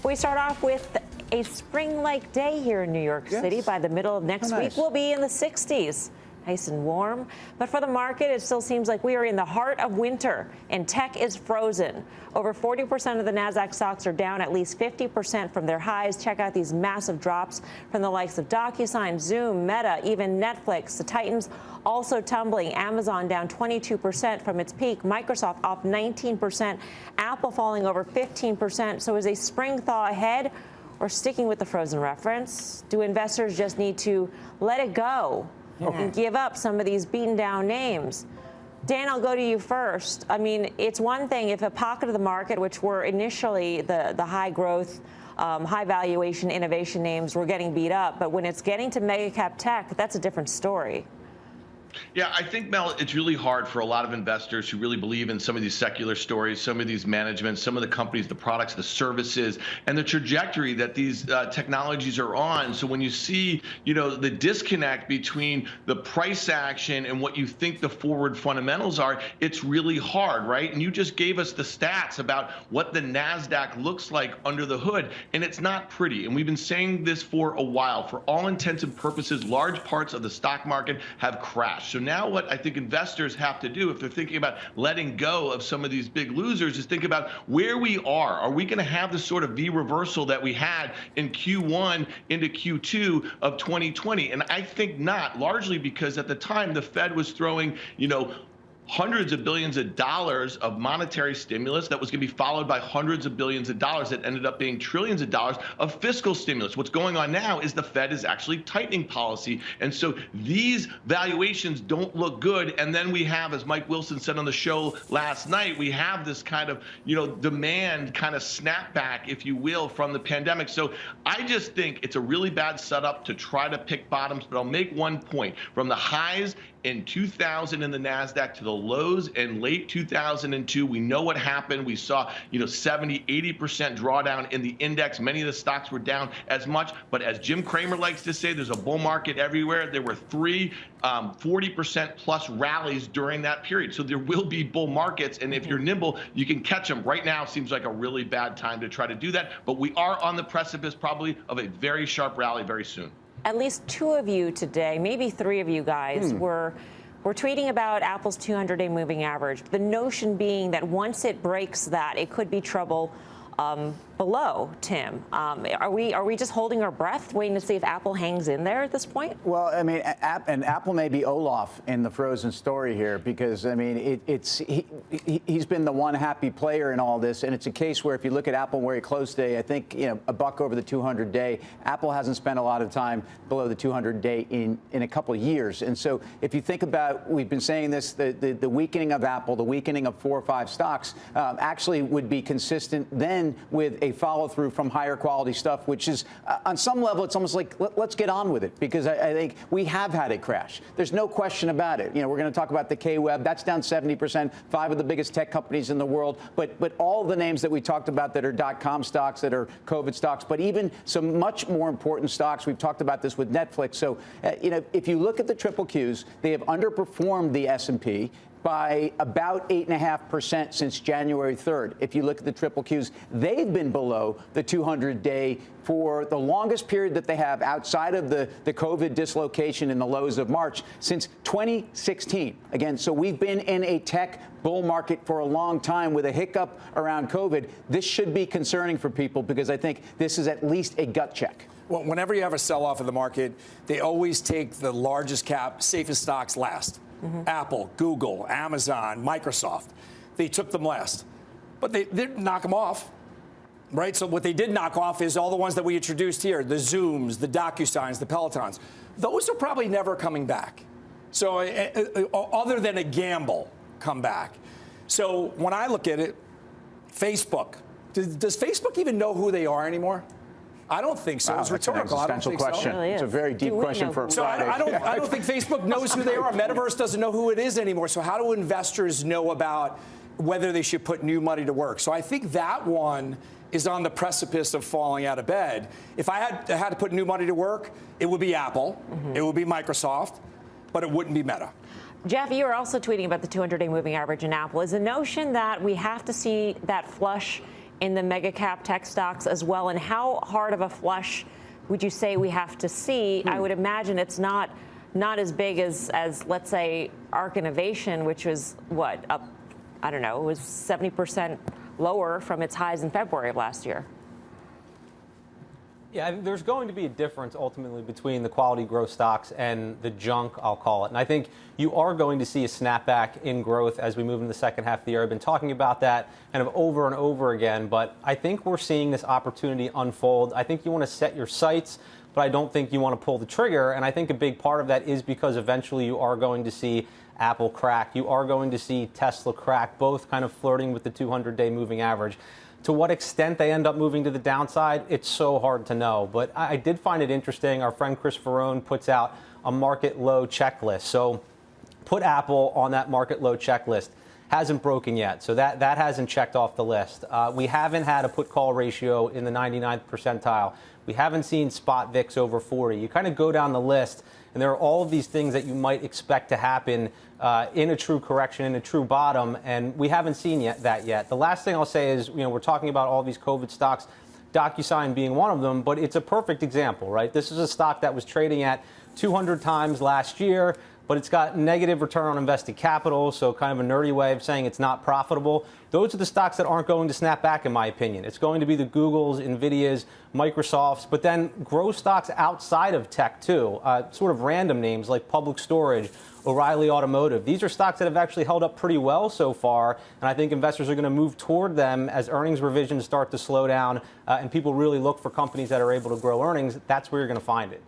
We start off with a spring-like day here in New York City. By the middle of next week, we'll be in the 60s. Nice and warm. But for the market, it still seems like we are in the heart of winter, and tech is frozen. Over 40% of the NASDAQ stocks are down at least 50% from their highs. Check out these massive drops from the likes of DocuSign, Zoom, Meta, even Netflix. The Titans also tumbling. Amazon down 22% from its peak. Microsoft off 19%. Apple falling over 15%. So is a spring thaw ahead, or sticking with the frozen reference? Do investors just need to let it go and give up some of these beaten down names? Dan, I'll go to you first. I mean, it's one thing if a pocket of the market, which were initially the high growth, high valuation innovation names, were getting beat up. But when it's getting to mega cap tech, that's a different story. Yeah, I think, Mel, it's really hard for a lot of investors who really believe in some of these secular stories, some of these managements, some of the companies, the products, the services, and the trajectory that these technologies are on. So when you see, the disconnect between the price action and what you think the forward fundamentals are, it's really hard, right? And you just gave us the stats about what the NASDAQ looks like under the hood, and it's not pretty. And we've been saying this for a while. For all intents and purposes, large parts of the stock market have crashed. So now what I think investors have to do, if they're thinking about letting go of some of these big losers, is think about where we are. Are we going to have the sort of V reversal that we had in Q1 into Q2 of 2020? And I think not, largely because at the time the Fed was throwing, hundreds of billions of dollars of monetary stimulus that was going to be followed by hundreds of billions of dollars that ended up being trillions of dollars of fiscal stimulus. What's going on now is the Fed is actually tightening policy. And so these valuations don't look good. And then we have, as Mike Wilson said on the show last night, we have this kind of, demand kind of snapback, if you will, from the pandemic. So I just think it's a really bad setup to try to pick bottoms. But I'll make one point. From the highs in 2000 in the NASDAQ to the lows in late 2002, we know what happened. We saw, 70, 80% drawdown in the index. Many of the stocks were down as much. But as Jim Cramer likes to say, there's a bull market everywhere. There were three 40% plus rallies during that period. So there will be bull markets. And if you're nimble, you can catch them. Right now seems like a really bad time to try to do that. But we are on the precipice probably of a very sharp rally very soon. At least two of you today, maybe three of you guys, were tweeting about Apple's 200-day moving average. The notion being that once it breaks that, it could be trouble below, Tim. Are we just holding our breath, waiting to see if Apple hangs in there at this point? Well, I mean, and Apple may be Olaf in the frozen story here, because I mean, he's been the one happy player in all this, and it's a case where if you look at Apple where he closed today, I think a buck over the 200-day. Apple hasn't spent a lot of time below the 200-day in a couple of years, and so if you think about, we've been saying this, the weakening of Apple, the weakening of 4 or 5 stocks, actually would be consistent then with a follow-through from higher quality stuff, which is on some level, it's almost like let's get on with it, because I think we have had a crash. There's no question about it. We're going to talk about the K-Web. That's down 70%, 5 of the biggest tech companies in the world. But all the names that we talked about that are .com stocks, that are COVID stocks, but even some much more important stocks. We've talked about this with Netflix. So, if you look at the triple Qs, they have underperformed the S&P by about 8.5% since January 3rd. If you look at the triple Qs, they've been below the 200-day for the longest period that they have outside of the COVID dislocation in the lows of March since 2016. Again, so we've been in a tech bull market for a long time with a hiccup around COVID. This should be concerning for people, because I think this is at least a gut check. Well, whenever you have a sell-off of the market, they always take the largest cap, safest stocks last. Apple, Google, Amazon, Microsoft. They took them last. But they didn't knock them off, right? So what they did knock off is all the ones that we introduced here, the Zooms, the DocuSigns, the Pelotons. Those are probably never coming back. So other than a gamble, come back. So when I look at it, Facebook, does Facebook even know who they are anymore? I don't think so. Wow, it's rhetorical. I don't think question. So. It really it's a very deep question for a Friday. I don't think Facebook knows who they are. Metaverse doesn't know who it is anymore. So how do investors know about whether they should put new money to work? So I think that one is on the precipice of falling out of bed. If I had to put new money to work, it would be Apple, it would be Microsoft, but it wouldn't be Meta. Jeff, you were also tweeting about the 200-day moving average in Apple. Is the notion that we have to see that flush in the mega cap tech stocks as well? And how hard of a flush would you say we have to see? I would imagine it's not as big as let's say ARC Innovation, which was what, up, I don't know, it was 70% lower from its highs in February of last year. Yeah, I think there's going to be a difference ultimately between the quality growth stocks and the junk, I'll call it. And I think you are going to see a snapback in growth as we move into the second half of the year. I've been talking about that kind of over and over again, but I think we're seeing this opportunity unfold. I think you want to set your sights, but I don't think you want to pull the trigger. And I think a big part of that is because eventually you are going to see Apple crack. You are going to see Tesla crack, both kind of flirting with the 200-day moving average. To what extent they end up moving to the downside, it's so hard to know. But I did find it interesting. Our friend Chris Ferrone puts out a market low checklist. So put Apple on that market low checklist. Hasn't broken yet. So that hasn't checked off the list. We haven't had a put call ratio in the 99th percentile. We haven't seen spot VIX over 40. You kind of go down the list, and there are all of these things that you might expect to happen in a true correction, in a true bottom, and we haven't seen that yet. The last thing I'll say is, we're talking about all these COVID stocks, DocuSign being one of them, but it's a perfect example, right? This is a stock that was trading at 200 times last year, but it's got negative return on invested capital, so kind of a nerdy way of saying it's not profitable. Those are the stocks that aren't going to snap back, in my opinion. It's going to be the Googles, NVIDIAs, Microsofts, but then growth stocks outside of tech, too. Sort of random names like Public Storage, O'Reilly Automotive. These are stocks that have actually held up pretty well so far, and I think investors are going to move toward them as earnings revisions start to slow down and people really look for companies that are able to grow earnings. That's where you're going to find it.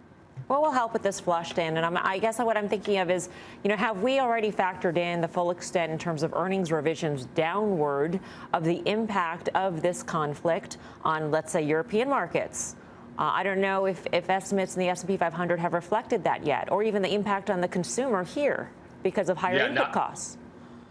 What will help with this flush, Dan? And I guess what I'm thinking of is, have we already factored in the full extent in terms of earnings revisions downward of the impact of this conflict on, let's say, European markets? I don't know if estimates in the S&P 500 have reflected that yet, or even the impact on the consumer here because of higher input costs.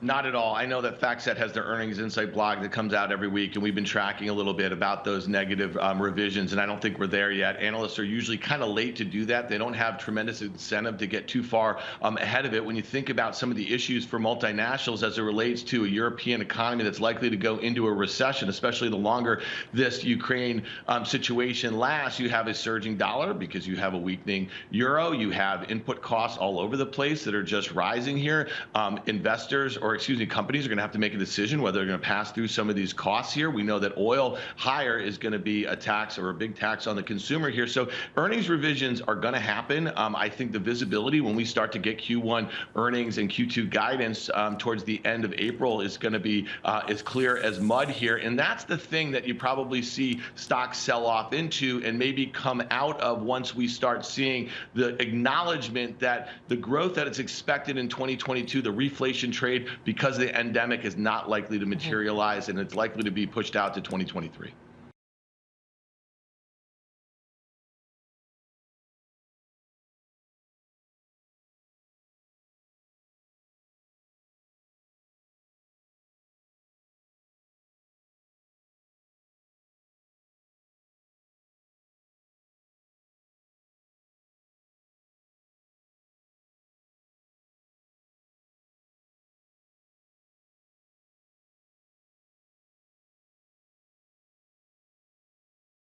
Not at all. I know that FactSet has their earnings insight blog that comes out every week, and we've been tracking a little bit about those negative revisions, and I don't think we're there yet. Analysts are usually kind of late to do that. They don't have tremendous incentive to get too far ahead of it. When you think about some of the issues for multinationals as it relates to a European economy that's likely to go into a recession, especially the longer this Ukraine situation lasts, you have a surging dollar because you have a weakening euro. You have input costs all over the place that are just rising here. Companies are going to have to make a decision whether they're going to pass through some of these costs here. We know that oil higher is going to be a tax or a big tax on the consumer here. So earnings revisions are going to happen. I think the visibility when we start to get Q1 earnings and Q2 guidance towards the end of April is going to be as clear as mud here. And that's the thing that you probably see stocks sell off into and maybe come out of once we start seeing the acknowledgement that the growth that is expected in 2022, the reflation trade, because the endemic is not likely to materialize and it's likely to be pushed out to 2023.